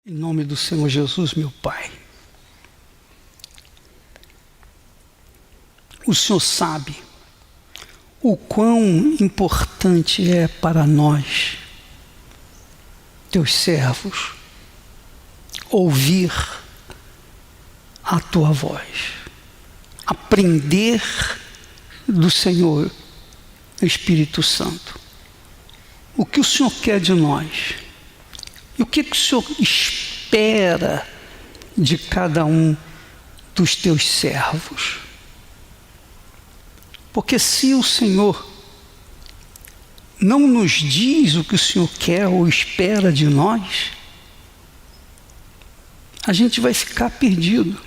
Em nome do Senhor Jesus, meu Pai, o Senhor sabe o quão importante é para nós, teus servos, ouvir a tua voz, aprender do Senhor, Espírito Santo. O que o Senhor quer de nós? E o que o Senhor espera de cada um dos teus servos? Porque se o Senhor não nos diz o que o Senhor quer ou espera de nós, a gente vai ficar perdido,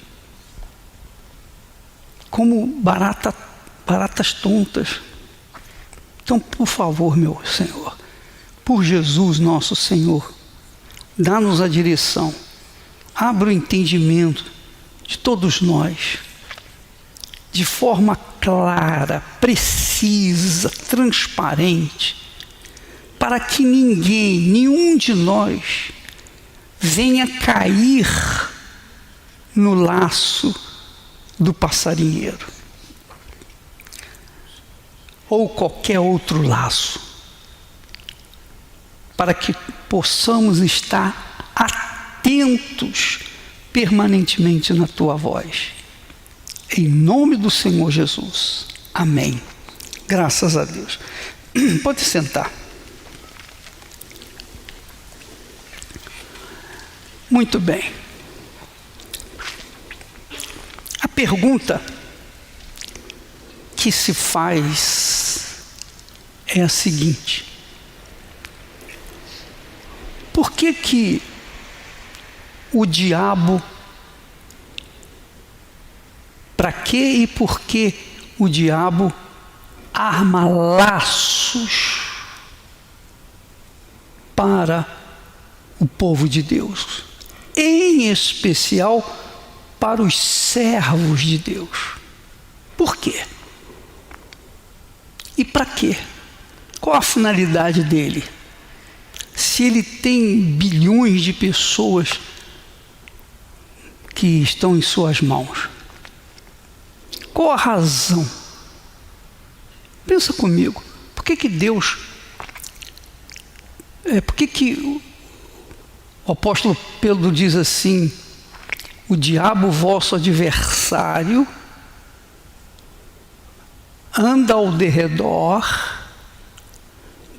como baratas tontas. Então, por favor, meu Senhor, por Jesus nosso Senhor, dá-nos a direção, abra o entendimento de todos nós, de forma clara, precisa, transparente, para que nenhum de nós venha cair no laço do passarinheiro ou qualquer outro laço, para que possamos estar atentos permanentemente na tua voz. Em nome do Senhor Jesus. Amém. Graças a Deus. Pode sentar. Muito bem. A pergunta que se faz é a seguinte: por que o diabo, para que e por que o diabo arma laços para o povo de Deus, em especial para os servos de Deus? Por quê? E para quê? Qual a finalidade dele? Se ele tem bilhões de pessoas que estão em suas mãos, qual a razão? Pensa comigo. Por que Deus... por que o apóstolo Pedro diz assim: o diabo, vosso adversário, anda ao derredor,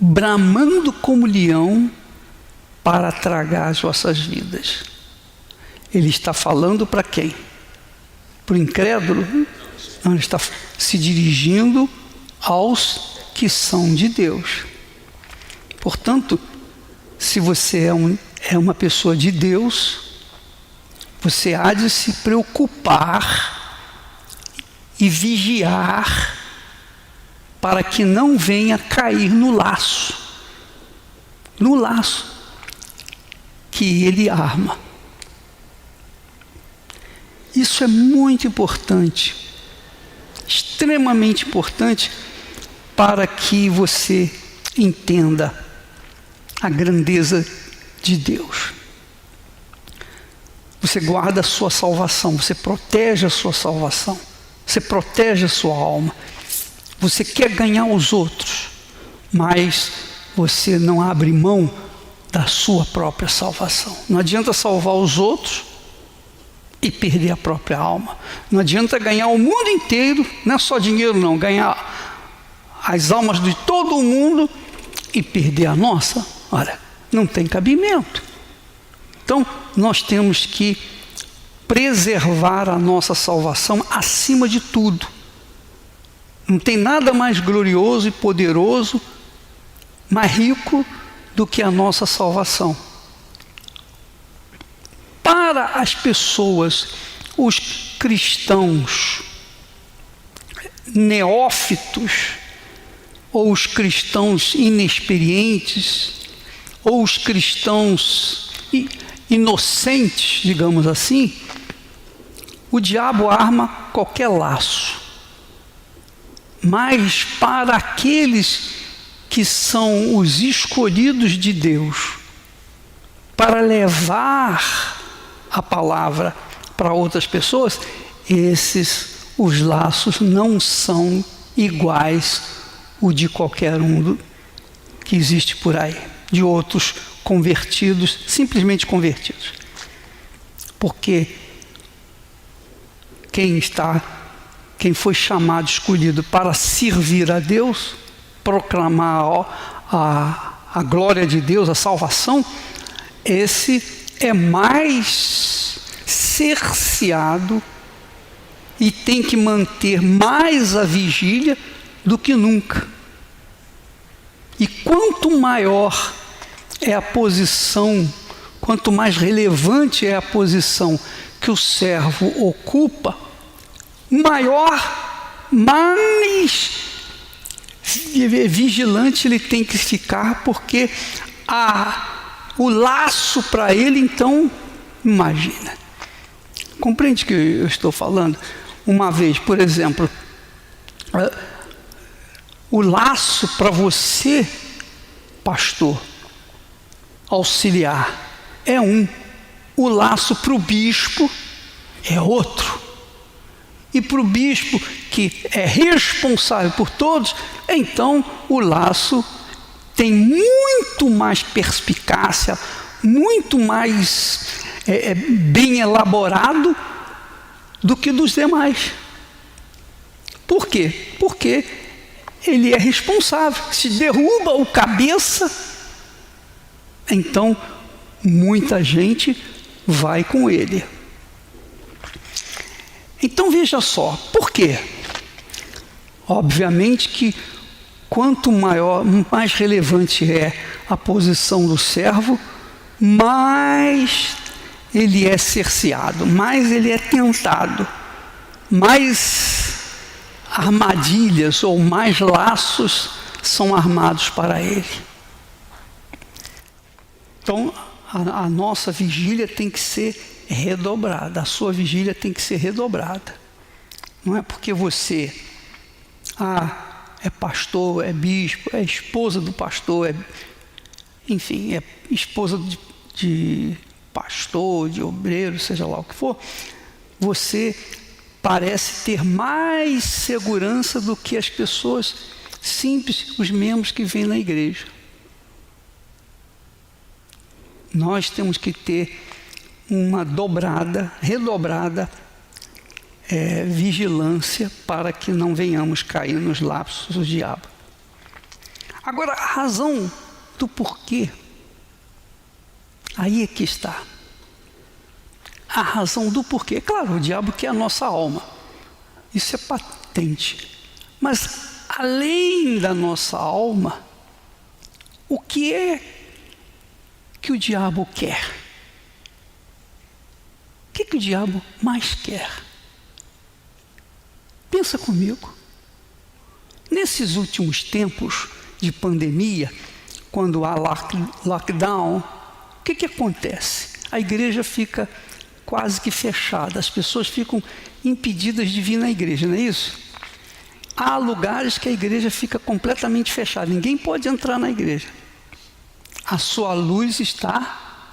bramando como leão, para tragar as vossas vidas? Ele está falando para quem? Para o incrédulo? Não, ele está se dirigindo aos que são de Deus. Portanto, se você é uma pessoa de Deus, você há de se preocupar e vigiar para que não venha cair no laço que ele arma. Isso é muito importante, extremamente importante, para que você entenda a grandeza de Deus. Você guarda a sua salvação, você protege a sua salvação, você protege a sua alma. Você quer ganhar os outros, mas você não abre mão da sua própria salvação. Não adianta salvar os outros e perder a própria alma. Não adianta ganhar o mundo inteiro, não é só dinheiro não, ganhar as almas de todo o mundo e perder a nossa. Olha, não tem cabimento. Então, nós temos que preservar a nossa salvação acima de tudo. Não tem nada mais glorioso e poderoso, mais rico do que a nossa salvação. Para as pessoas, os cristãos neófitos, ou os cristãos inexperientes, ou os cristãos inocentes, digamos assim, o diabo arma qualquer laço. Mas para aqueles que são os escolhidos de Deus, para levar a palavra para outras pessoas, os laços não são iguais o de qualquer um que existe por aí, de outros convertidos, simplesmente convertidos. Porque quem foi chamado, escolhido para servir a Deus, proclamar a glória de Deus, a salvação, esse é mais cerceado e tem que manter mais a vigília do que nunca. E quanto maior é a posição, quanto mais relevante é a posição que o servo ocupa, mais vigilante ele tem que ficar, porque o laço para ele, então, imagina. Compreende o que eu estou falando? Uma vez, por exemplo, o laço para você, pastor, auxiliar, é um. O laço para o bispo é outro. E para o bispo, que é responsável por todos, então o laço tem muito mais perspicácia, muito mais bem elaborado do que dos demais. Por quê? Porque ele é responsável. Se derruba o cabeça, então muita gente vai com ele. Então veja só, por quê? Obviamente que quanto mais relevante é a posição do servo, mais ele é cerceado, mais ele é tentado, mais armadilhas ou mais laços são armados para ele. Então, a nossa vigília tem que ser redobrada, a sua vigília tem que ser redobrada. Não é porque você é pastor, é bispo, é esposa do pastor, enfim, é esposa de pastor, de obreiro, seja lá o que for, você parece ter mais segurança do que as pessoas simples, os membros que vêm na igreja. Nós temos que ter uma redobrada vigilância para que não venhamos cair nos lapsos do diabo. Agora, a razão do porquê, aí é que está. A razão do porquê. Claro, o diabo quer a nossa alma. Isso é patente. Mas, além da nossa alma, o que é que o diabo quer? O que o diabo mais quer? Pensa comigo. Nesses últimos tempos de pandemia, quando há lockdown, o que acontece? A igreja fica quase que fechada, as pessoas ficam impedidas de vir na igreja, não é isso? Há lugares que a igreja fica completamente fechada, ninguém pode entrar na igreja. A sua luz está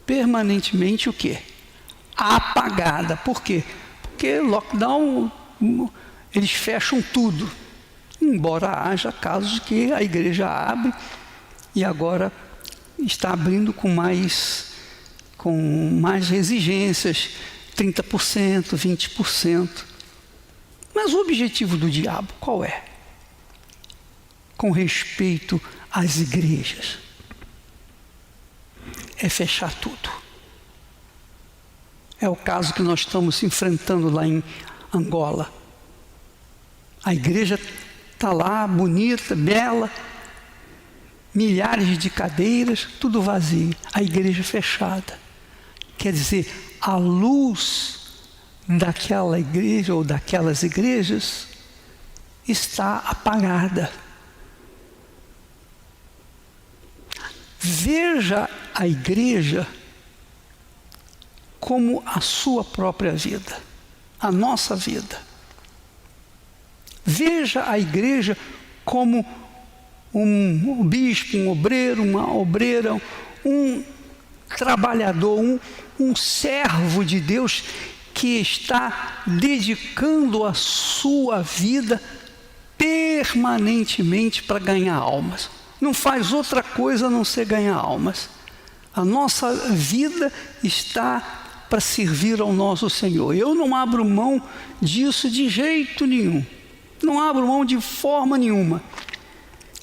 permanentemente o quê? Apagada. Por quê? Porque lockdown, eles fecham tudo. Embora haja casos que a igreja abre e agora está abrindo com mais exigências, 30%, 20%. Mas o objetivo do diabo qual é? Com respeito às igrejas, é fechar tudo. É o caso que nós estamos enfrentando lá em Angola. A igreja está lá, bonita, bela, milhares de cadeiras, tudo vazio. A igreja fechada. Quer dizer, a luz daquela igreja ou daquelas igrejas está apagada. Veja a igreja como a sua própria vida, a nossa vida. Veja a igreja como um bispo, um obreiro, uma obreira, trabalhador, um servo de Deus que está dedicando a sua vida permanentemente para ganhar almas. Não faz outra coisa a não ser ganhar almas. A nossa vida está para servir ao nosso Senhor. Eu não abro mão disso de jeito nenhum. Não abro mão de forma nenhuma.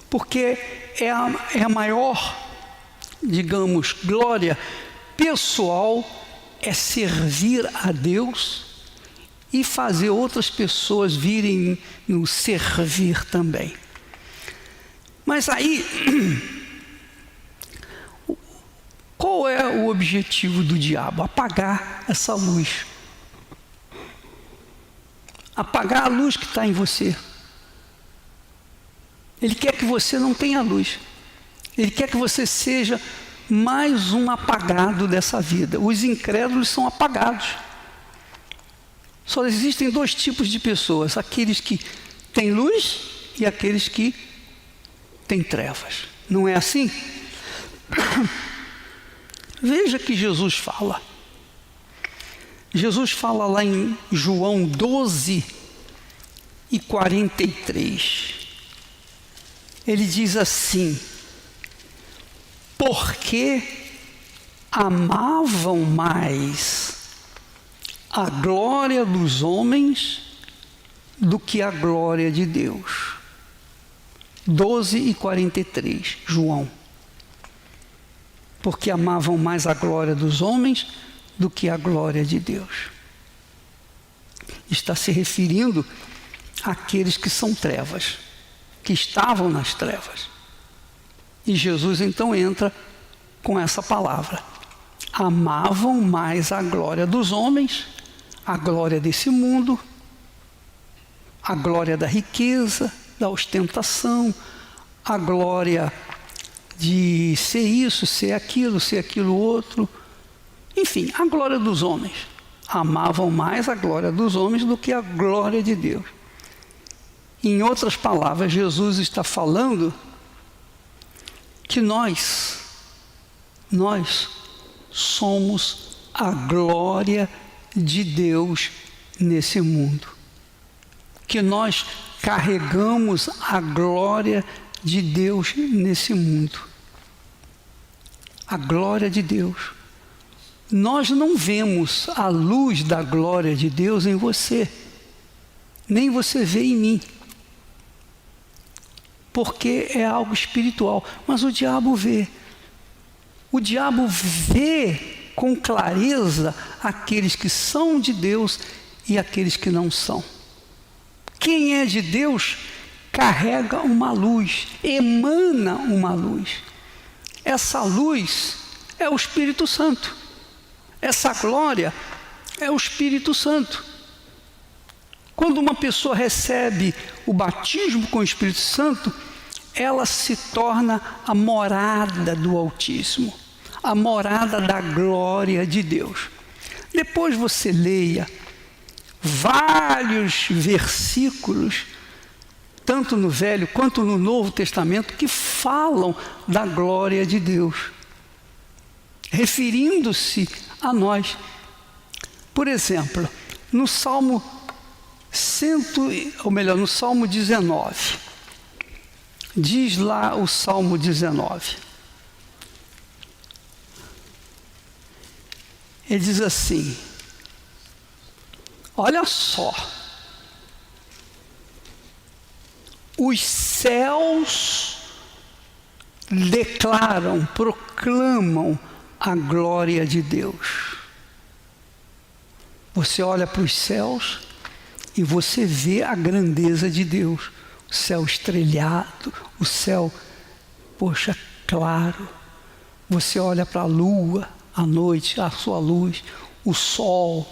Porque é a maior, digamos, glória pessoal é servir a Deus e fazer outras pessoas virem nos servir também. Mas aí, qual é o objetivo do diabo? Apagar essa luz. Apagar a luz que está em você. Ele quer que você não tenha luz. Ele quer que você seja mais um apagado dessa vida. Os incrédulos são apagados. Só existem dois tipos de pessoas: aqueles que têm luz e aqueles que têm trevas. Não é assim? Veja que Jesus fala. Jesus fala lá em João 12:43. Ele diz assim: porque amavam mais a glória dos homens do que a glória de Deus. 12:43, João. Porque amavam mais a glória dos homens do que a glória de Deus. Está se referindo àqueles que são trevas, que estavam nas trevas. E Jesus então entra com essa palavra: amavam mais a glória dos homens, a glória desse mundo, a glória da riqueza, da ostentação, a glória de ser isso, ser aquilo outro, enfim, a glória dos homens. Amavam mais a glória dos homens do que a glória de Deus. Em outras palavras, Jesus está falando que nós somos a glória de Deus nesse mundo. Que nós carregamos a glória de Deus nesse mundo. A glória de Deus. Nós não vemos a luz da glória de Deus em você, nem você vê em mim, porque é algo espiritual. Mas o diabo vê. O diabo vê com clareza aqueles que são de Deus e aqueles que não são. Quem é de Deus carrega uma luz, emana uma luz. Essa luz é o Espírito Santo. Essa glória é o Espírito Santo. Quando uma pessoa recebe o batismo com o Espírito Santo, ela se torna a morada do Altíssimo, a morada da glória de Deus. Depois você leia vários versículos, tanto no Velho quanto no Novo Testamento, que falam da glória de Deus, referindo-se a nós. Por exemplo, no Salmo no Salmo 19, diz lá o Salmo 19, ele diz assim, olha só, os céus declaram, proclamam a glória de Deus. Você olha para os céus e você vê a grandeza de Deus. O céu estrelhado, o céu, claro. Você olha para a lua, à noite, a sua luz, o sol,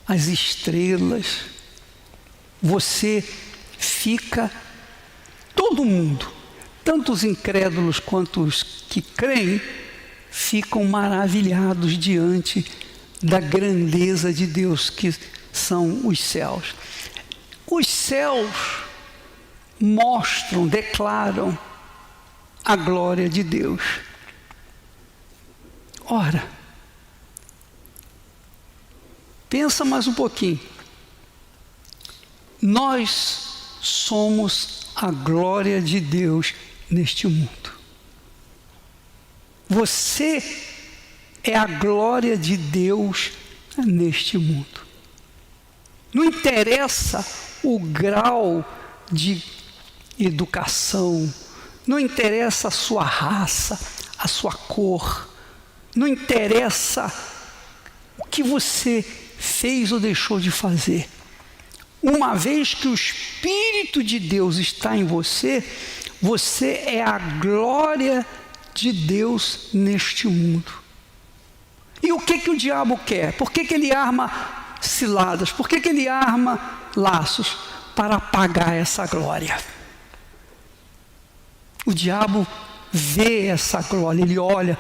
as estrelas. Você fica, todo mundo, tanto os incrédulos quanto os que creem, ficam maravilhados diante da grandeza de Deus, que são os céus. Os céus mostram, declaram a glória de Deus. Ora, pensa mais um pouquinho. Nós somos a glória de Deus neste mundo. Você é a glória de Deus neste mundo. Não interessa o grau de educação, não interessa a sua raça, a sua cor, não interessa o que você fez ou deixou de fazer. Uma vez que o Espírito de Deus está em você, você é a glória de Deus neste mundo. E o que o diabo quer? Por que ele arma ciladas? Por que ele arma laços? Para apagar essa glória. O diabo vê essa glória, ele olha,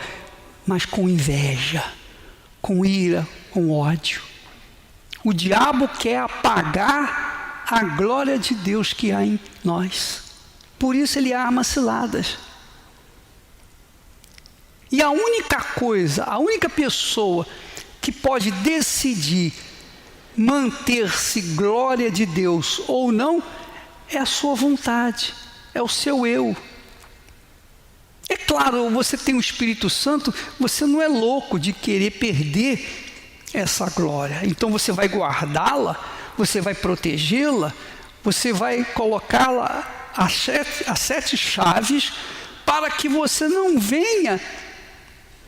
mas com inveja, com ira, com ódio. O diabo quer apagar a glória de Deus que há em nós. Por isso ele arma ciladas. E a única coisa, a única pessoa que pode decidir manter-se glória de Deus ou não, é a sua vontade, é o seu eu. É claro, você tem o Espírito Santo, você não é louco de querer perder essa glória. Então você vai guardá-la, você vai protegê-la, você vai colocá-la às 7 chaves para que você não venha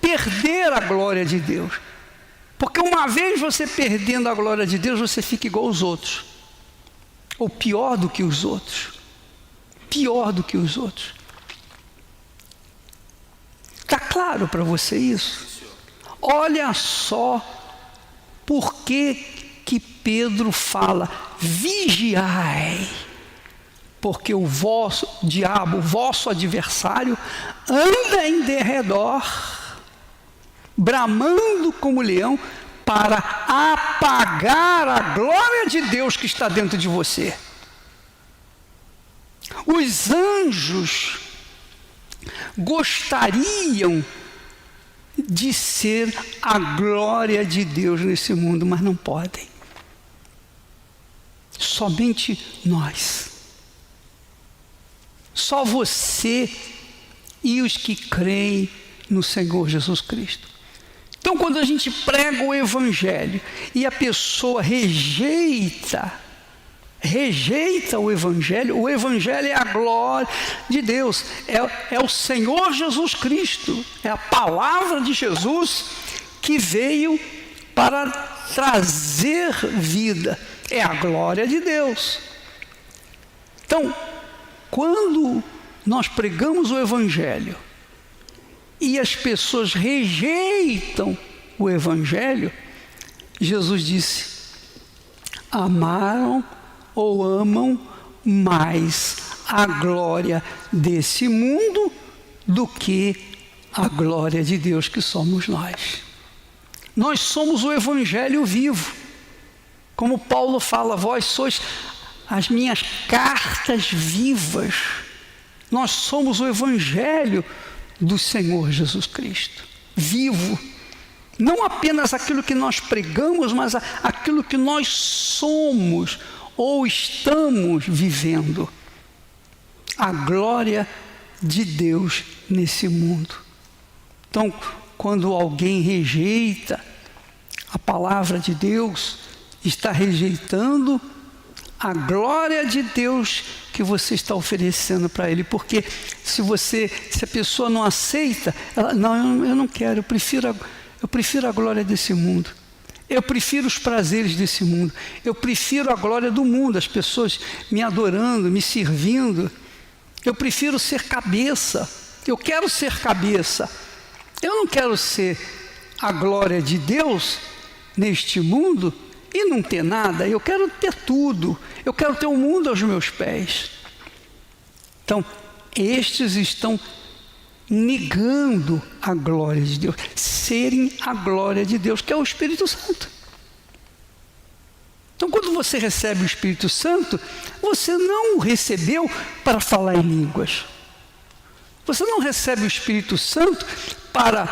perder a glória de Deus. Porque uma vez você perdendo a glória de Deus, você fica igual aos outros. Ou pior do que os outros. Pior do que os outros. Está claro para você isso? Olha só por que Pedro fala, vigiai, porque o vosso diabo, o vosso adversário, anda em derredor, bramando como leão, para apagar a glória de Deus que está dentro de você. Os anjos gostariam de ser a glória de Deus nesse mundo, mas não podem. Somente nós. Só você e os que creem no Senhor Jesus Cristo. Então, quando a gente prega o Evangelho e a pessoa rejeita o Evangelho é a glória de Deus, é o Senhor Jesus Cristo, é a palavra de Jesus que veio para trazer vida, é a glória de Deus. Então, quando nós pregamos o Evangelho e as pessoas rejeitam o Evangelho, Jesus disse, amaram ou amam mais a glória desse mundo do que a glória de Deus que somos nós. Nós somos o Evangelho vivo. Como Paulo fala, vós sois as minhas cartas vivas. Nós somos o Evangelho do Senhor Jesus Cristo, vivo. Não apenas aquilo que nós pregamos, mas aquilo que nós somos ou estamos vivendo. A glória de Deus nesse mundo. Então, quando alguém rejeita a palavra de Deus, está rejeitando a glória de Deus que você está oferecendo para ele. Porque se a pessoa não aceita, ela, não, eu não quero, eu prefiro a glória desse mundo. Eu prefiro os prazeres desse mundo. Eu prefiro a glória do mundo, as pessoas me adorando, me servindo. Eu prefiro ser cabeça. Eu quero ser cabeça. Eu não quero ser a glória de Deus neste mundo e não ter nada. Eu quero ter tudo. Eu quero ter o mundo aos meus pés. Então, estes estão negando a glória de Deus, serem a glória de Deus, que é o Espírito Santo. Então, quando você recebe o Espírito Santo, você não o recebeu para falar em línguas. Você não recebe o Espírito Santo para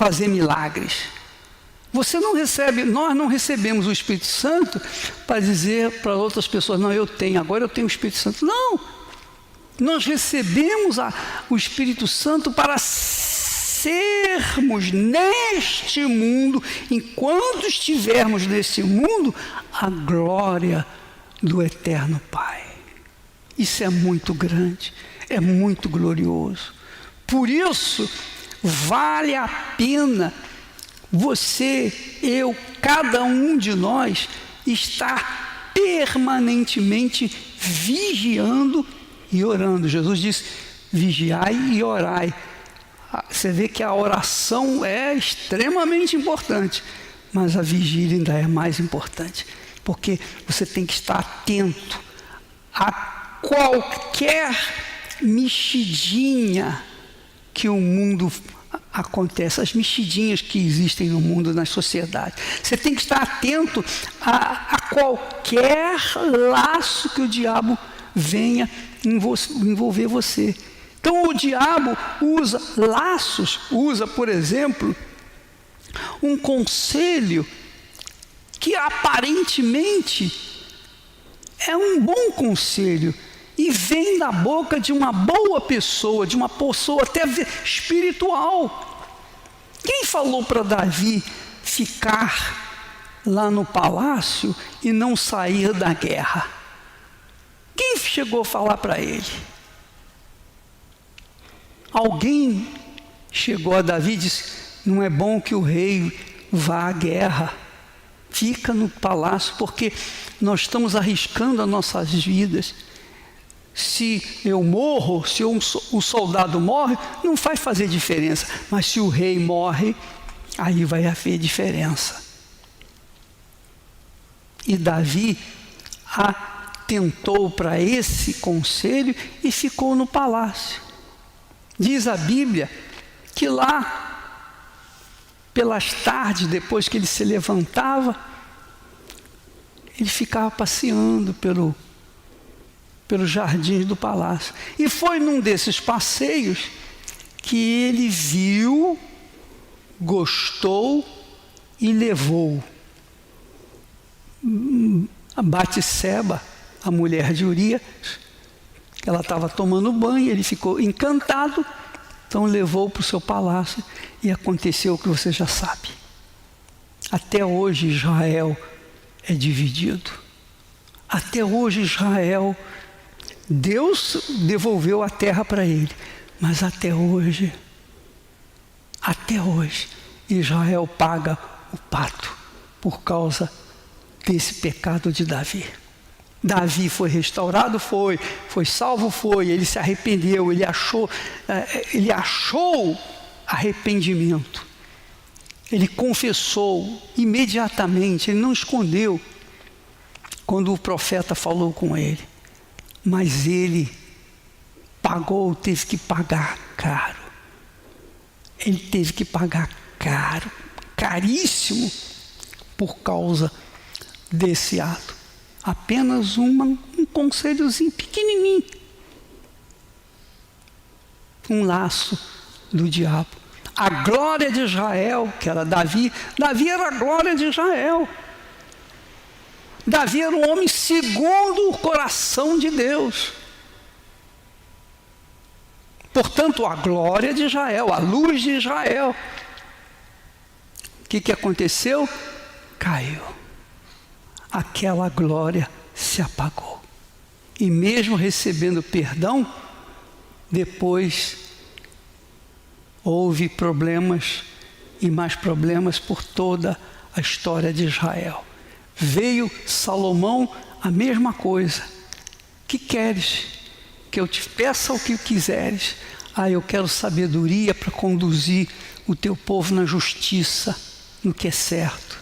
fazer milagres. Você não recebe, nós não recebemos o Espírito Santo para dizer para outras pessoas, não, agora eu tenho o Espírito Santo. Não! Nós recebemos o Espírito Santo para sermos neste mundo, enquanto estivermos neste mundo, a glória do Eterno Pai. Isso é muito grande, é muito glorioso. Por isso, vale a pena você, eu, cada um de nós, estar permanentemente vigiando e orando. Jesus disse, vigiai e orai. Você vê que a oração é extremamente importante, mas a vigília ainda é mais importante, porque você tem que estar atento a qualquer mexidinha que o mundo acontece, as mexidinhas que existem no mundo, nas sociedades. Você tem que estar atento a qualquer laço que o diabo venha envolver você. Então o diabo usa laços, por exemplo, um conselho que aparentemente é um bom conselho e vem da boca de uma boa pessoa, de uma pessoa até espiritual. Quem falou para Davi ficar lá no palácio e não sair da guerra? Quem chegou a falar para ele? Alguém chegou a Davi e disse, não é bom que o rei vá à guerra, fica no palácio, porque nós estamos arriscando as nossas vidas. Se eu morro, se um soldado morre, não vai fazer diferença, mas se o rei morre, aí vai haver diferença. E Davi atentou para esse conselho e ficou no palácio. Diz a Bíblia que lá, pelas tardes, depois que ele se levantava, ele ficava passeando pelos jardins do palácio. E foi num desses passeios que ele viu, gostou e levou a Batseba, a mulher de Urias. Ela estava tomando banho, ele ficou encantado, então levou para o seu palácio e aconteceu o que você já sabe. Até hoje Israel é dividido. Até hoje Israel, Deus devolveu a terra para ele, mas até hoje, Israel paga o pato por causa desse pecado de Davi. Davi foi restaurado, foi salvo, ele se arrependeu, ele achou arrependimento. Ele confessou imediatamente, ele não escondeu quando o profeta falou com ele. Mas ele pagou, teve que pagar caro. Ele teve que pagar caro, caríssimo, por causa desse ato. Apenas um conselhozinho pequenininho. Um laço do diabo. A glória de Israel, que era Davi era a glória de Israel. Davi era um homem segundo o coração de Deus. Portanto, a glória de Israel, a luz de Israel. O que aconteceu? Caiu. Aquela glória se apagou. E mesmo recebendo perdão, depois houve problemas e mais problemas por toda a história de Israel. Veio Salomão, a mesma coisa. Que queres? Que eu te peça o que quiseres. Eu quero sabedoria para conduzir o teu povo na justiça, no que é certo.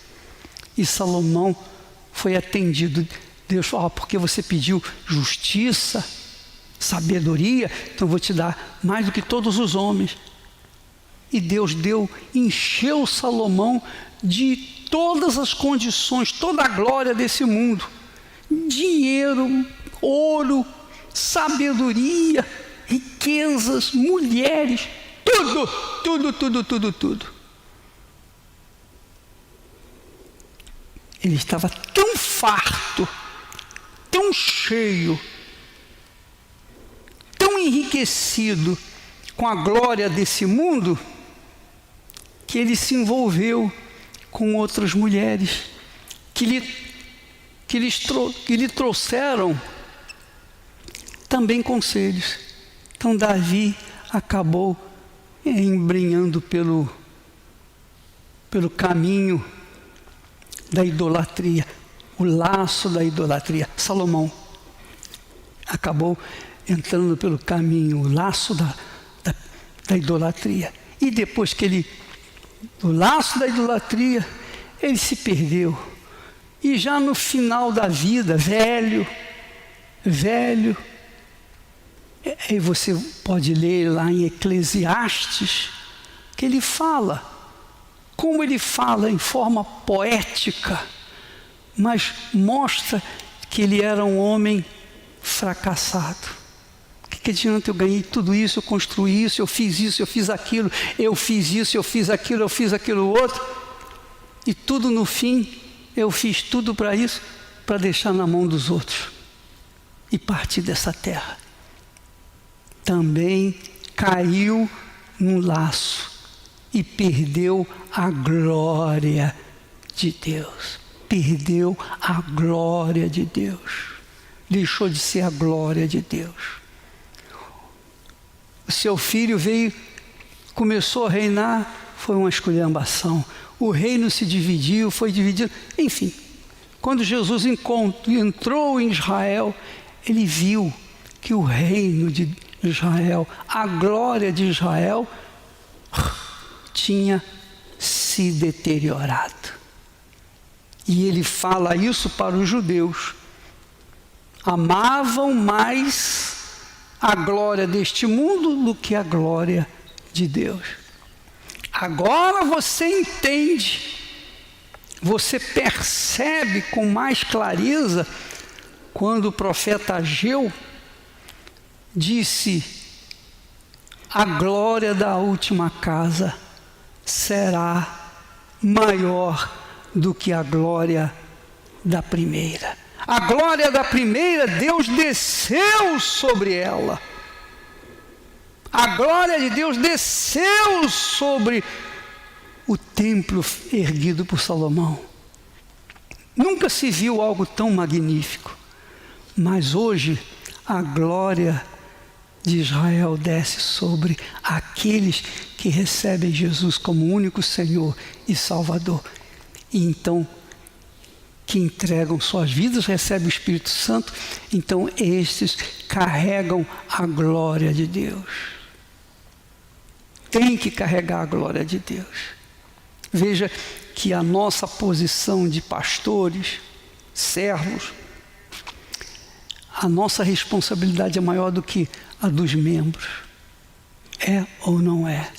E Salomão foi atendido. Deus falou, porque você pediu justiça, sabedoria, então eu vou te dar mais do que todos os homens. E Deus encheu Salomão de todas as condições, toda a glória desse mundo. Dinheiro, ouro, sabedoria, riquezas, mulheres, tudo. Ele estava tão farto, tão cheio, tão enriquecido com a glória desse mundo, que ele se envolveu com outras mulheres que lhe trouxeram também conselhos. Então Davi acabou embrenhando pelo caminho da idolatria, o laço da idolatria. Salomão acabou entrando pelo caminho, o laço da idolatria. E depois que do laço da idolatria, ele se perdeu. E já no final da vida, velho, aí você pode ler lá em Eclesiastes, que ele fala, como ele fala em forma poética, mas mostra que ele era um homem fracassado. Que adianta eu ganhei tudo isso, eu construí isso, eu fiz aquilo, eu fiz isso, eu fiz aquilo outro, e tudo no fim, eu fiz tudo para isso, para deixar na mão dos outros e partir dessa terra. Também caiu num laço e perdeu a glória de Deus. Perdeu a glória de Deus. Deixou de ser a glória de Deus. O seu filho começou a reinar, foi uma esculhambação. O reino se dividiu, foi dividido. Enfim, quando Jesus entrou em Israel, ele viu que o reino de Israel, a glória de Israel, tinha se deteriorado. E ele fala isso para os judeus. Amavam mais a glória deste mundo do que a glória de Deus. Agora você entende, você percebe com mais clareza quando o profeta Ageu disse: a glória da última casa será maior do que a glória da primeira. A glória da primeira, Deus desceu sobre ela. A glória de Deus desceu sobre o templo erguido por Salomão. Nunca se viu algo tão magnífico. Mas hoje, a glória de Israel desce sobre aqueles que recebem Jesus como único Senhor e Salvador. E então, que entregam suas vidas, recebem o Espírito Santo, então estes carregam a glória de Deus. Tem que carregar a glória de Deus. Veja que a nossa posição de pastores, servos, a nossa responsabilidade é maior do que a dos membros. É ou não é?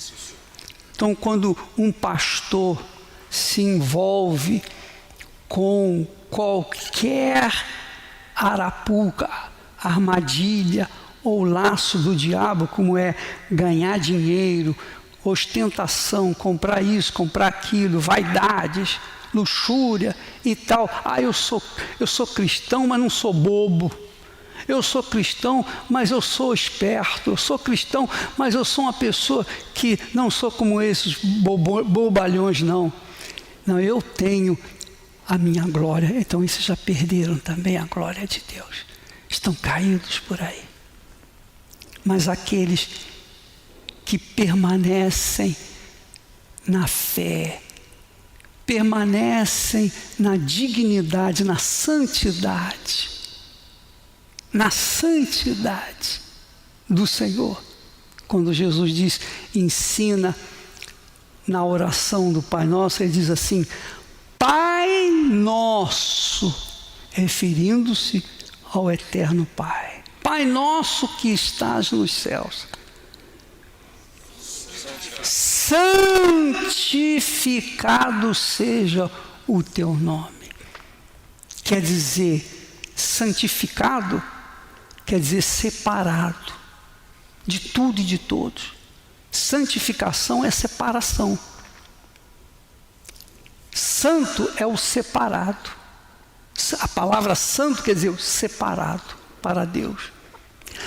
Então, quando um pastor se envolve com qualquer arapuca, armadilha ou laço do diabo, como é ganhar dinheiro, ostentação, comprar isso, comprar aquilo, vaidades, luxúria e tal. Eu sou cristão, mas não sou bobo. Eu sou cristão, mas eu sou esperto. Eu sou cristão, mas eu sou uma pessoa que não sou como esses bobalhões, não. Não, eu tenho a minha glória. Então, esses já perderam também a glória de Deus. Estão caídos por aí. Mas aqueles que permanecem na fé, permanecem na dignidade, na santidade do Senhor. Quando Jesus diz, ensina na oração do Pai Nosso, ele diz assim: Pai Nosso, referindo-se ao Eterno Pai. Pai Nosso que estás nos céus, santificado seja o teu nome. Quer dizer, santificado quer dizer separado de tudo e de todos. Santificação é separação. Santo é o separado. A palavra santo quer dizer o separado para Deus.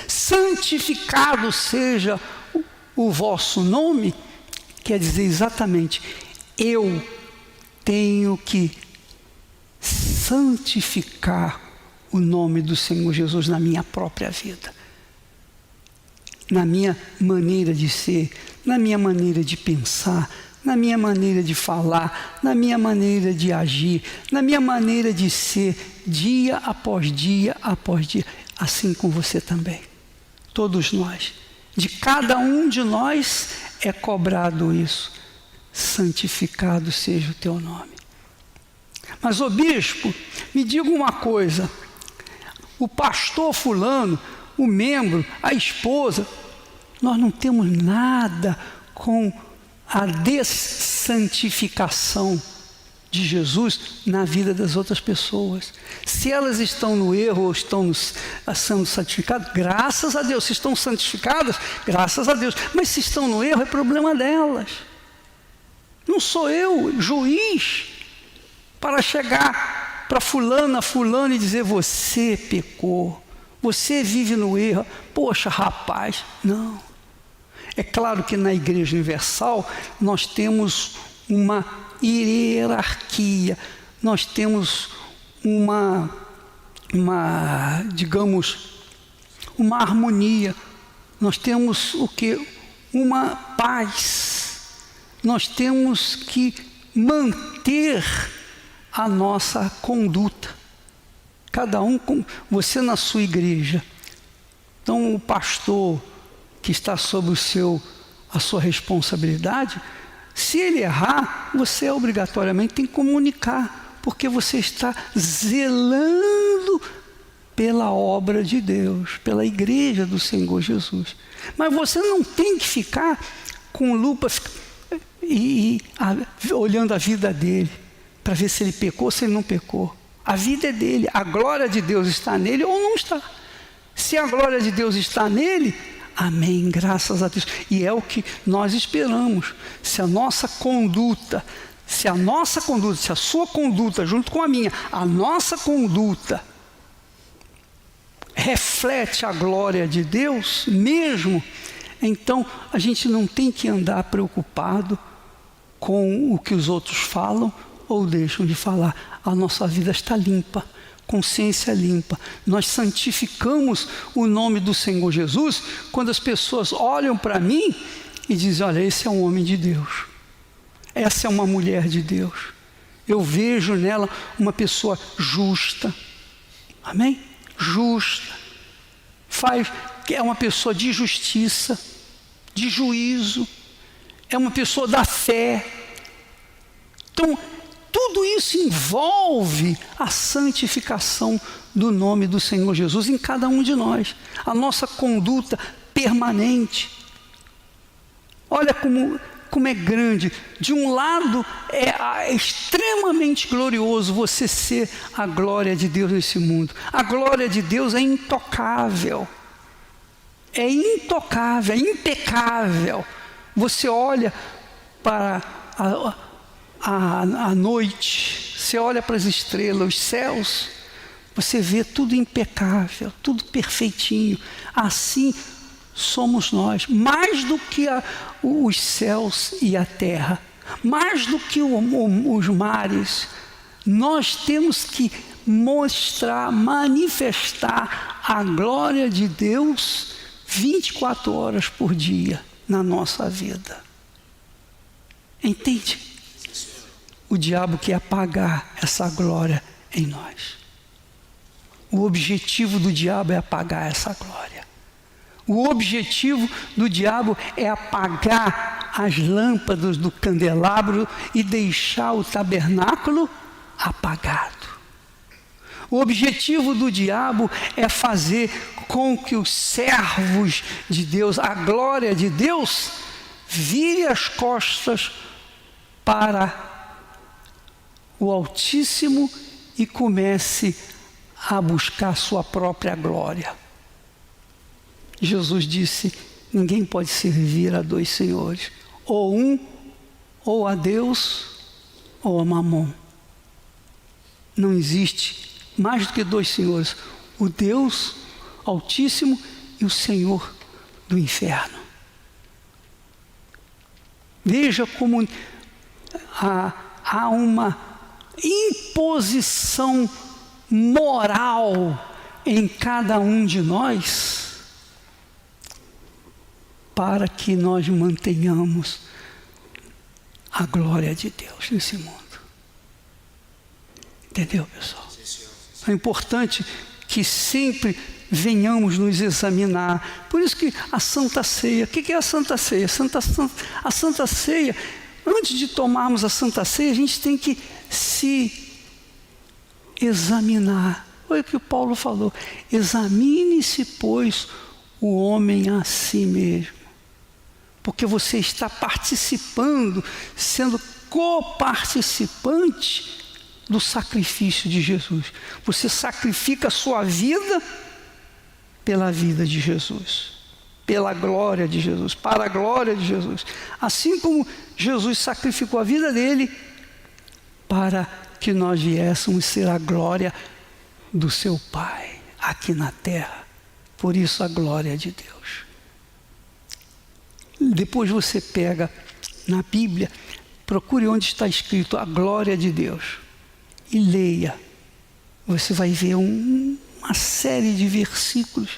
Santificado seja o vosso nome, quer dizer exatamente, eu tenho que santificar o nome do Senhor Jesus na minha própria vida, na minha maneira de ser, na minha maneira de pensar, na minha maneira de falar, na minha maneira de agir, na minha maneira de ser, dia após dia após dia, assim com você também. Todos nós, de cada um de nós é cobrado isso. Santificado seja o teu nome. Mas, ô bispo, me diga uma coisa, o pastor fulano, o membro, a esposa, nós não temos nada com a dessantificação de Jesus na vida das outras pessoas. Se elas estão no erro ou estão sendo santificadas, graças a Deus. Se estão santificadas, graças a Deus. Mas se estão no erro, é problema delas. Não sou eu, juiz, para chegar para fulano e dizer, você pecou, você vive no erro. Poxa, rapaz, não. É claro que na Igreja Universal nós temos uma hierarquia, nós temos digamos, uma harmonia, nós temos o quê? Uma paz, nós temos que manter a nossa conduta, cada um com você na sua igreja. Então o pastor que está sob a sua responsabilidade, se ele errar, você obrigatoriamente tem que comunicar, porque você está zelando pela obra de Deus, pela igreja do Senhor Jesus. Mas você não tem que ficar com lupa olhando a vida dele, para ver se ele pecou ou se ele não pecou. A vida é dele, a glória de Deus está nele ou não está. Se a glória de Deus está nele, amém, graças a Deus. E é o que nós esperamos. Se a nossa conduta, se a sua conduta junto com a minha, a nossa conduta reflete a glória de Deus mesmo, então a gente não tem que andar preocupado com o que os outros falam ou deixam de falar. A nossa vida está limpa, consciência limpa. Nós santificamos o nome do Senhor Jesus quando as pessoas olham para mim e dizem, olha, esse é um homem de Deus, essa é uma mulher de Deus, eu vejo nela uma pessoa justa, amém? Justa, é uma pessoa de justiça, de juízo, é uma pessoa da fé. Então tudo isso envolve a santificação do nome do Senhor Jesus em cada um de nós, a nossa conduta permanente. Olha como é grande. De um lado é extremamente glorioso você ser a glória de Deus nesse mundo. A glória de Deus é intocável, é impecável. Você olha para a noite, você olha para as estrelas, os céus, você vê tudo impecável, tudo perfeitinho. Assim somos nós, mais do que os céus e a terra, mais do que os mares. Nós temos que mostrar, manifestar a glória de Deus 24 horas por dia na nossa vida. Entende? O diabo quer apagar essa glória em nós. O objetivo do diabo é apagar essa glória. O objetivo do diabo é apagar as lâmpadas do candelabro e deixar o tabernáculo apagado. O objetivo do diabo é fazer com que os servos de Deus, a glória de Deus, vire as costas para o Altíssimo e comece a buscar sua própria glória. Jesus disse, ninguém pode servir a dois senhores, ou a Deus ou a Mamon. não existe mais do que dois senhores: o Deus Altíssimo e o Senhor do inferno. Veja como há uma imposição moral em cada um de nós para que nós mantenhamos a glória de Deus nesse mundo. Entendeu, pessoal? É importante que sempre venhamos nos examinar. Por isso que a Santa Ceia, o que é a Santa Ceia? A Santa Ceia, antes de tomarmos a Santa Ceia, a gente tem que se examinar. Foi o que o Paulo falou: examine-se, pois, o homem a si mesmo. Porque você está participando, sendo coparticipante do sacrifício de Jesus. Você sacrifica a sua vida pela vida de Jesus, pela glória de Jesus, para a glória de Jesus. Assim como Jesus sacrificou a vida dele para que nós viéssemos ser a glória do seu Pai aqui na terra. Por isso a glória de Deus. Depois você pega na Bíblia, procure onde está escrito a glória de Deus e leia. Você vai ver uma série de versículos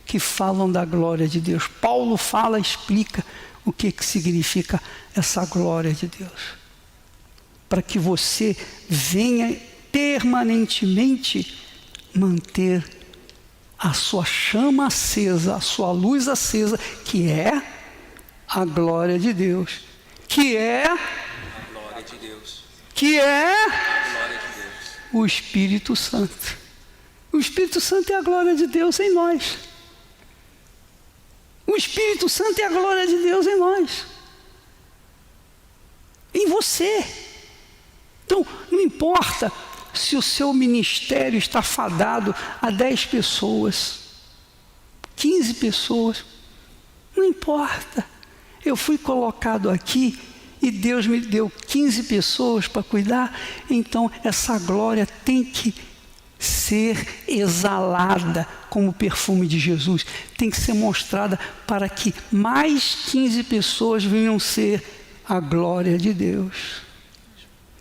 que falam da glória de Deus. Paulo fala, explica o que significa essa glória de Deus, para que você venha permanentemente manter a sua chama acesa, a sua luz acesa, que é a glória de Deus, que é a glória de Deus, que é a glória de Deus, o Espírito Santo. O Espírito Santo é a glória de Deus em nós. O Espírito Santo é a glória de Deus em nós, em você. Então, não importa se o seu ministério está fadado a 10 pessoas, 15 pessoas, não importa. Eu fui colocado aqui e Deus me deu 15 pessoas para cuidar, então essa glória tem que ser exalada como o perfume de Jesus, tem que ser mostrada para que mais 15 pessoas venham ser a glória de Deus.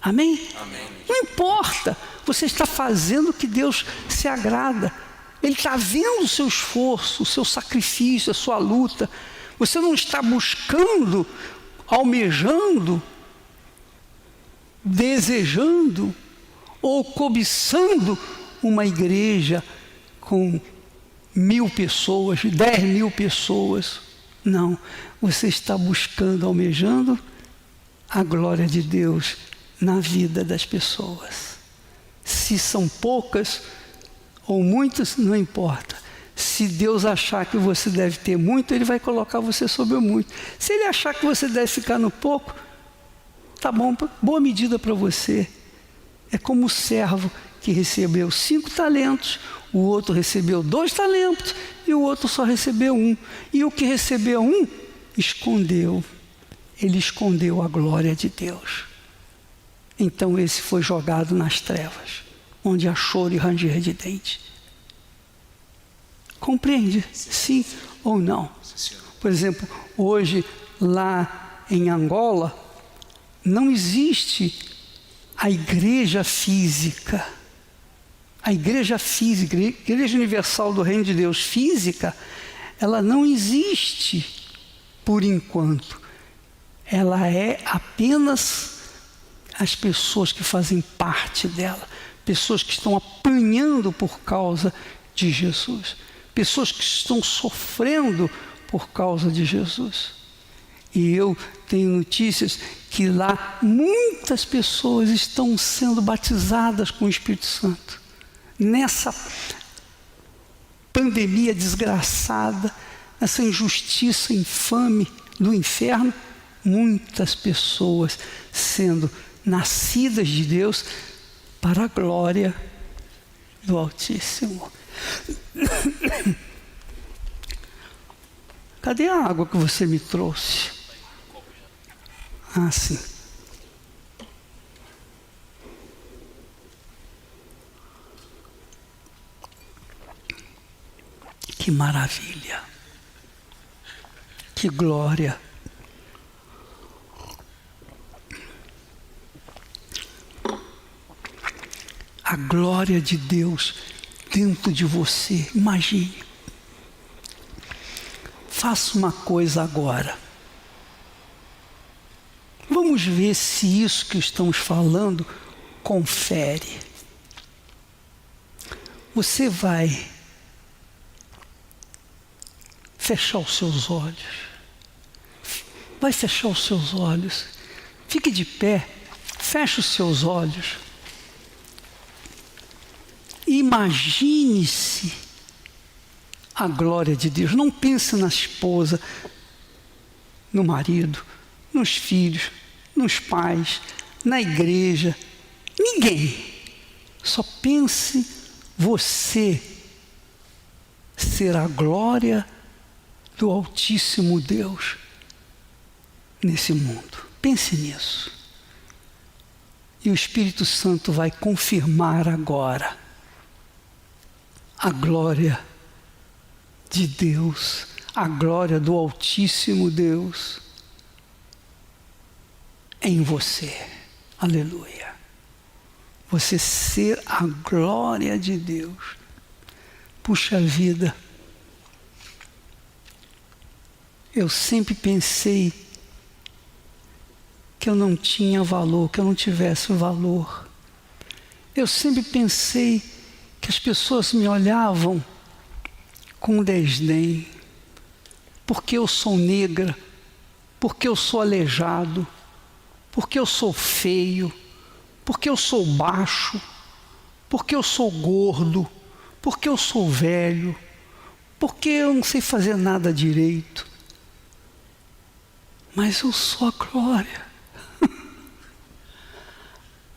Amém? Amém. Não importa, você está fazendo o que Deus se agrada. Ele está vendo o seu esforço, o seu sacrifício, a sua luta. Você não está buscando, almejando, desejando ou cobiçando uma igreja com 1000 pessoas, 10.000 pessoas. Não, você está buscando, almejando a glória de Deus na vida das pessoas. Se são poucas ou muitas, não importa. Se Deus achar que você deve ter muito, Ele vai colocar você sobre o muito. Se Ele achar que você deve ficar no pouco, tá bom, boa medida para você. É como o servo que recebeu 5 talentos, o outro recebeu 2 talentos e o outro só recebeu 1. E o que recebeu 1, escondeu. Ele escondeu a glória de Deus. Então esse foi jogado nas trevas, onde há choro e ranger de dente. Compreende? Sim ou não? Por exemplo, hoje lá em Angola, não existe a igreja física. A igreja física, a Igreja Universal do Reino de Deus física, ela não existe por enquanto. Ela é apenas as pessoas que fazem parte dela, pessoas que estão apanhando por causa de Jesus, pessoas que estão sofrendo por causa de Jesus. E eu tenho notícias que lá muitas pessoas estão sendo batizadas com o Espírito Santo. Nessa pandemia desgraçada, essa injustiça infame do inferno, muitas pessoas sendo nascidas de Deus para a glória do Altíssimo. Cadê a água que você me trouxe? Ah, sim. Que maravilha! Que glória! A glória de Deus dentro de você. Imagine. Faça uma coisa agora. Vamos ver se isso que estamos falando confere. Você vai fechar os seus olhos. Vai fechar os seus olhos. Fique de pé. Feche os seus olhos. Imagine-se a glória de Deus. Não pense na esposa, no marido, nos filhos, nos pais, na igreja. Ninguém. Só pense você ser a glória do Altíssimo Deus nesse mundo. Pense nisso. E o Espírito Santo vai confirmar agora a glória de Deus, a glória do Altíssimo Deus em você. Aleluia. Você ser a glória de Deus. Puxa vida, eu sempre pensei que eu não tinha valor, que eu não tivesse valor. Eu sempre pensei que as pessoas me olhavam com desdém, porque eu sou negra, porque eu sou aleijado, porque eu sou feio, porque eu sou baixo, porque eu sou gordo, porque eu sou velho, porque eu não sei fazer nada direito. Mas eu sou a glória,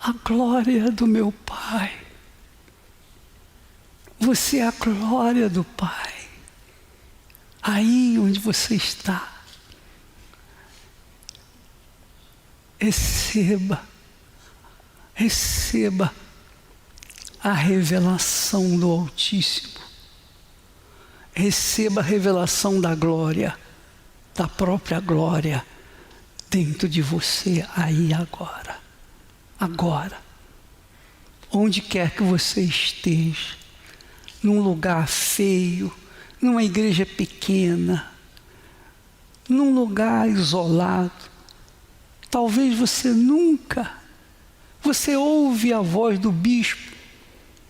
a glória do meu Pai. Você é a glória do Pai. Aí onde você está, receba a revelação do Altíssimo. Receba a revelação da glória, da própria glória dentro de você aí agora. Agora. Onde quer que você esteja, num lugar feio, numa igreja pequena, num lugar isolado, talvez você ouve a voz do bispo,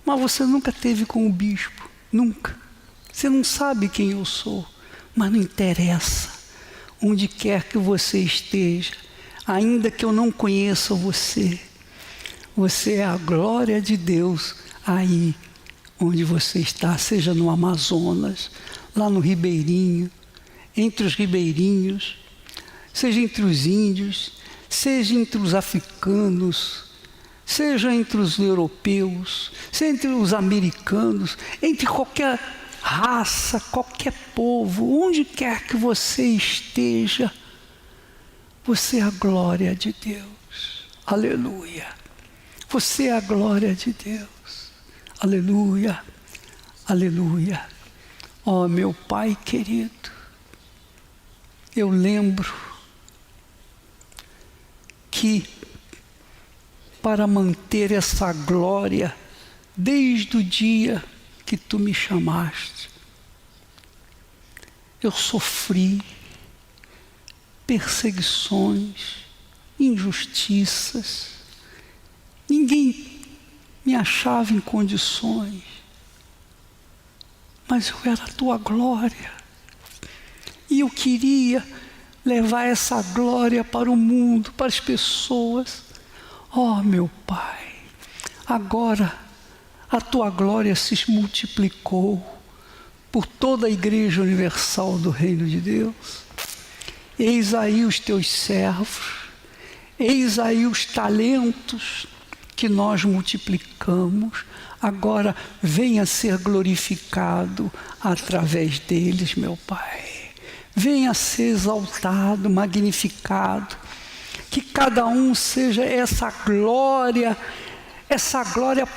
mas você nunca teve com o bispo, nunca. Você não sabe quem eu sou, mas não interessa. Onde quer que você esteja, ainda que eu não conheça você, você é a glória de Deus aí onde você está, seja no Amazonas, lá no Ribeirinho, entre os ribeirinhos, seja entre os índios, seja entre os africanos, seja entre os europeus, seja entre os americanos, entre qualquer raça, qualquer povo, onde quer que você esteja, você é a glória de Deus. Aleluia. Você é a glória de Deus. Aleluia, aleluia. Ó meu Pai querido, eu lembro que para manter essa glória, desde o dia que Tu me chamaste, eu sofri perseguições, injustiças, ninguém me achava em condições, mas eu era a Tua glória, e eu queria levar essa glória para o mundo, para as pessoas. Ó meu Pai, agora a Tua glória se multiplicou por toda a Igreja Universal do Reino de Deus. Eis aí os Teus servos, eis aí os talentos que nós multiplicamos, agora venha ser glorificado através deles, meu Pai. Venha ser exaltado, magnificado, que cada um seja essa glória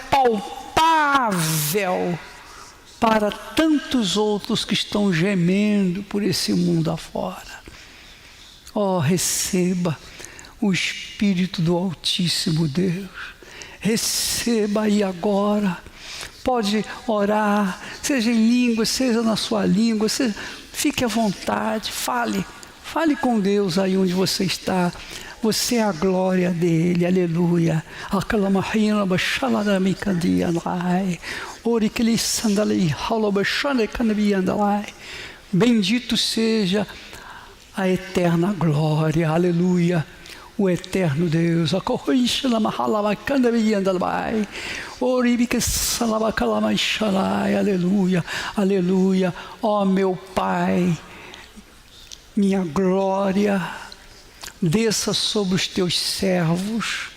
palpável para tantos outros que estão gemendo por esse mundo afora. Oh, receba o Espírito do Altíssimo Deus. Receba aí agora. Pode orar, seja em língua, seja na sua língua, fique à vontade, fale com Deus aí onde você está. Você é a glória dele, aleluia. Bendito seja a eterna glória, aleluia. O eterno Deus, aleluia, aleluia. Ó meu Pai, minha glória, desça sobre os teus servos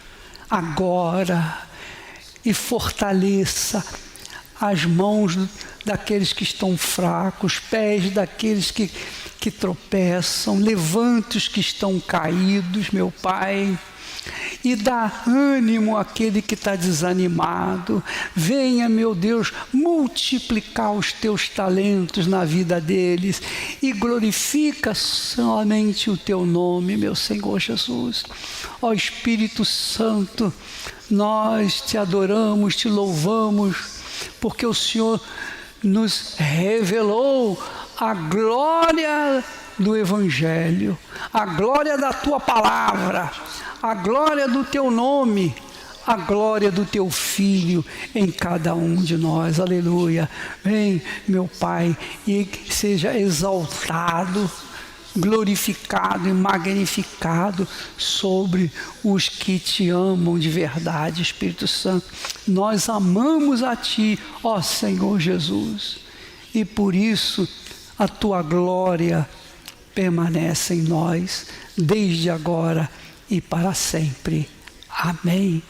agora e fortaleça as mãos daqueles que estão fracos, pés daqueles que tropeçam, levante os que estão caídos, meu Pai, e dá ânimo àquele que está desanimado. Venha, meu Deus, multiplicar os teus talentos na vida deles e glorifica somente o teu nome, meu Senhor Jesus. Ó Espírito Santo, nós te adoramos, te louvamos, porque o Senhor nos revelou a glória do Evangelho, a glória da tua palavra, a glória do teu nome, a glória do teu Filho em cada um de nós, aleluia. Vem, meu Pai, e seja exaltado, glorificado e magnificado sobre os que te amam de verdade, Espírito Santo. Nós amamos a ti, ó Senhor Jesus, e por isso a tua glória permanece em nós, desde agora e para sempre. Amém.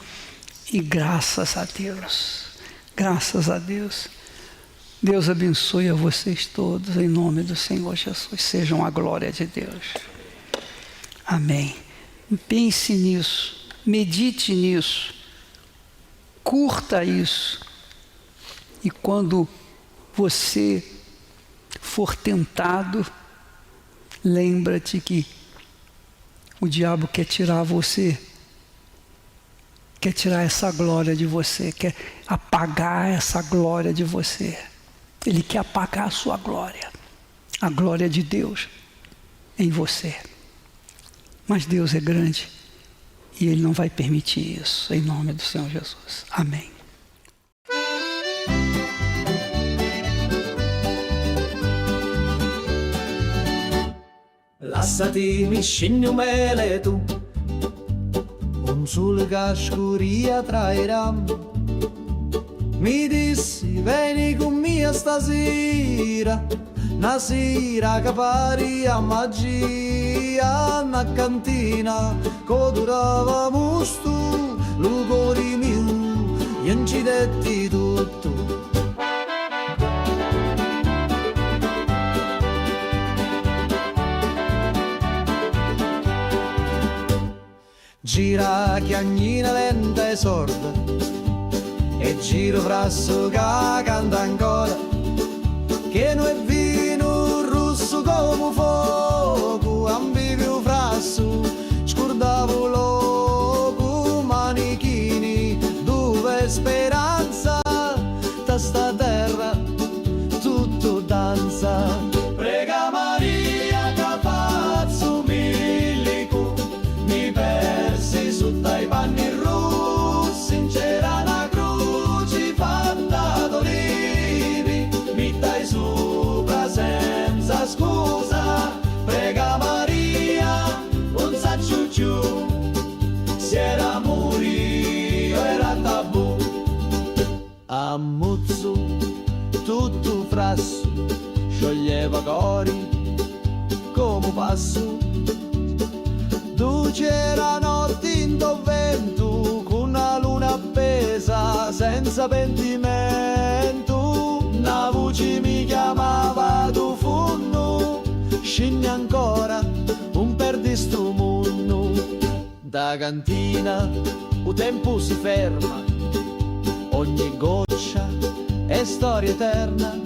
E graças a Deus, graças a Deus. Deus abençoe a vocês todos, em nome do Senhor Jesus. Sejam a glória de Deus. Amém. Pense nisso, medite nisso, curta isso. E quando você for tentado, lembra-te que o diabo quer tirar você, quer tirar essa glória de você, quer apagar essa glória de você. Ele quer apagar a sua glória, a glória de Deus em você. Mas Deus é grande e Ele não vai permitir isso, em nome do Senhor Jesus. Amém. Lasciati mi scendi un mele tu, un sole che scuria trairà. Mi dissi vieni con me stasera, una sera che pari a magia, una cantina che durava musto, lo cuore mio, e non ci detti tutto. Gira chiagnina lenta e sorda, e giro frasso che canta ancora, che non è vino rosso come fuoco, ambivo frasso, scordavo loco, manichini, dove speranza, da sta terra tutto danza. Prega Maria che faccio milico, mi persi sotto i panni rossi, c'era una croce fatta d'olivi, mi dai sopra senza scusa. Prega Maria, non saccio più, se era morio era tabù. Ammuzzo tutto frasso, scioglieva cori come passo. C'era notte in vento, con una luna appesa senza pentimento. Una voce mi chiamava tu funno, scendi ancora un perdi sto mondo. Da cantina il tempo si ferma, ogni goccia è e storia eterna,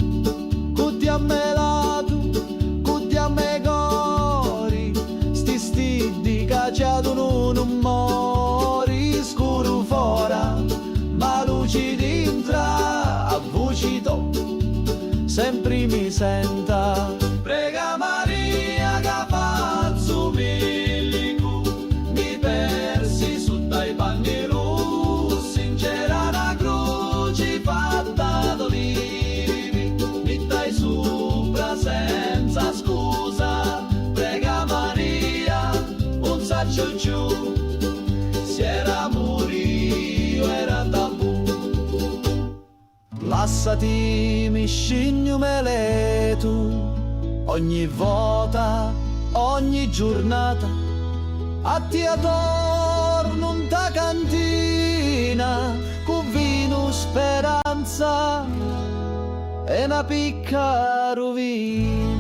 cutti a me lato, cutti a me cori, sti stidi cacciato non mori, scuro fora, ma luci dintra, a voci to, sempre mi senta. Prega Maria che faccio milico, mi persi su dai panni rossi, c'era una croce fatta d'olivi, mi dai sopra senza scusa. Prega Maria, un saccio giù, se era morio era tabù. Lassati mi scigno meletu, ogni volta, ogni giornata, a ti torno in ta cantina, con vino speranza e una picca rovina.